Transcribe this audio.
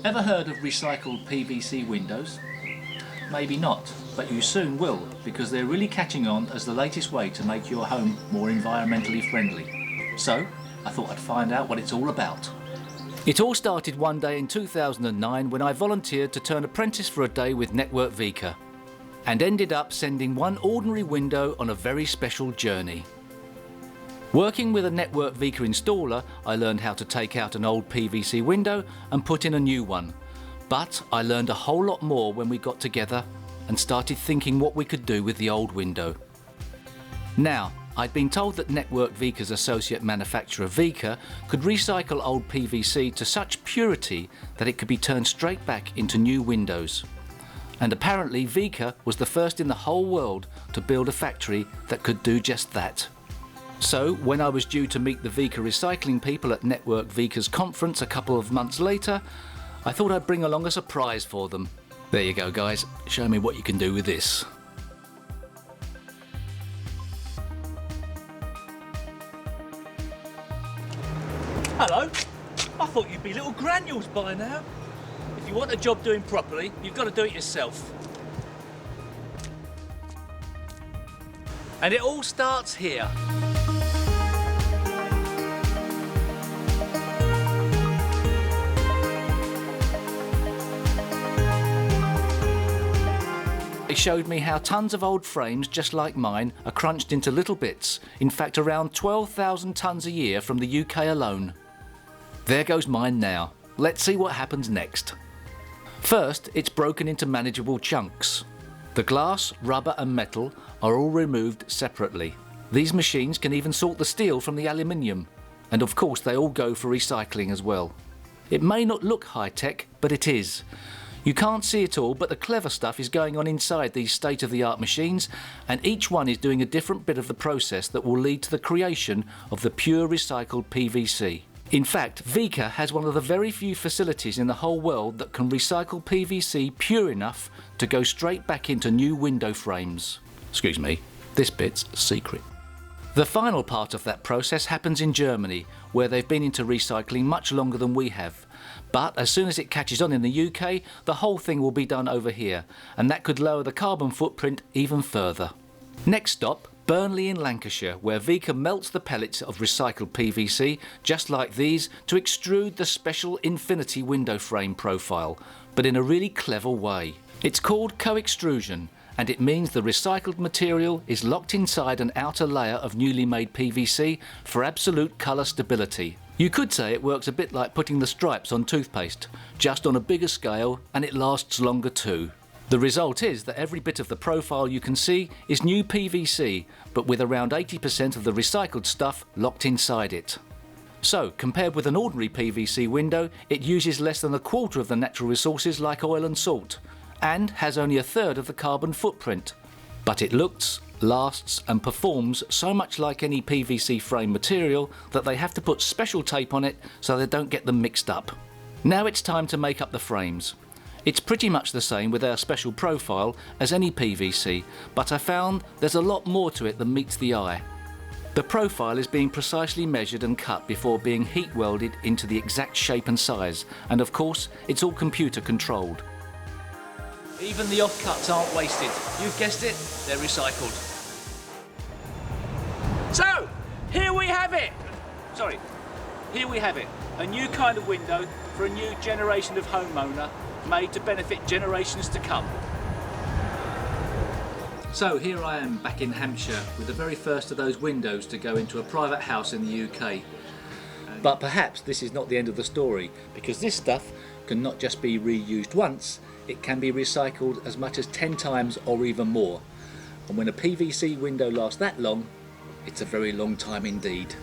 Ever heard of recycled PVC windows? Maybe not, but you soon will, because they're really catching on as the latest way to make your home more environmentally friendly. So, I thought I'd find out what it's all about. It all started one day in 2009 when I volunteered to turn apprentice for a day with Network Vica, and ended up sending one ordinary window on a very special journey. Working with a Network Vica installer, I learned how to take out an old PVC window and put in a new one. But I learned a whole lot more when we got together and started thinking what we could do with the old window. Now, I'd been told that Network Vica's associate manufacturer Vica could recycle old PVC to such purity that it could be turned straight back into new windows. And apparently Vica was the first in the whole world to build a factory that could do just that. So, when I was due to meet the Vica recycling people at Network Vica's conference a couple of months later, I thought I'd bring along a surprise for them. There you go, guys. Show me what you can do with this. Hello. I thought you'd be little granules by now. If you want a job doing properly, you've got to do it yourself. And it all starts here. He showed me how tons of old frames just like mine are crunched into little bits, in fact around 12,000 tonnes a year from the UK alone. There goes mine now. Let's see what happens next. First, it's broken into manageable chunks. The glass, rubber and metal are all removed separately. These machines can even sort the steel from the aluminium, and of course they all go for recycling as well. It may not look high-tech, but it is. You can't see it all, but the clever stuff is going on inside these state-of-the-art machines, and each one is doing a different bit of the process that will lead to the creation of the pure recycled PVC. In fact, Vica has one of the very few facilities in the whole world that can recycle PVC pure enough to go straight back into new window frames. Excuse me, this bit's secret. The final part of that process happens in Germany, where they've been into recycling much longer than we have. But as soon as it catches on in the UK, the whole thing will be done over here, and that could lower the carbon footprint even further. Next stop, Burnley in Lancashire, where Vica melts the pellets of recycled PVC, just like these, to extrude the special Infinity window frame profile, but in a really clever way. It's called co-extrusion, and it means the recycled material is locked inside an outer layer of newly made PVC for absolute colour stability. You could say it works a bit like putting the stripes on toothpaste, just on a bigger scale, and it lasts longer too. The result is that every bit of the profile you can see is new PVC, but with around 80% of the recycled stuff locked inside it. So, compared with an ordinary PVC window, it uses less than a quarter of the natural resources like oil and salt, and has only a third of the carbon footprint. But it looks, lasts and performs so much like any PVC frame material that they have to put special tape on it so they don't get them mixed up. Now it's time to make up the frames. It's pretty much the same with our special profile as any PVC, but I found there's a lot more to it than meets the eye. The profile is being precisely measured and cut before being heat welded into the exact shape and size, and of course it's all computer controlled. Even the offcuts aren't wasted. You've guessed it, they're recycled. So, here we have it! Here we have it. A new kind of window for a new generation of homeowner, made to benefit generations to come. So here I am back in Hampshire with the very first of those windows to go into a private house in the UK. But perhaps this is not the end of the story, because this stuff can not just be reused once, it can be recycled as much as 10 times or even more. And when a PVC window lasts that long, it's a very long time indeed.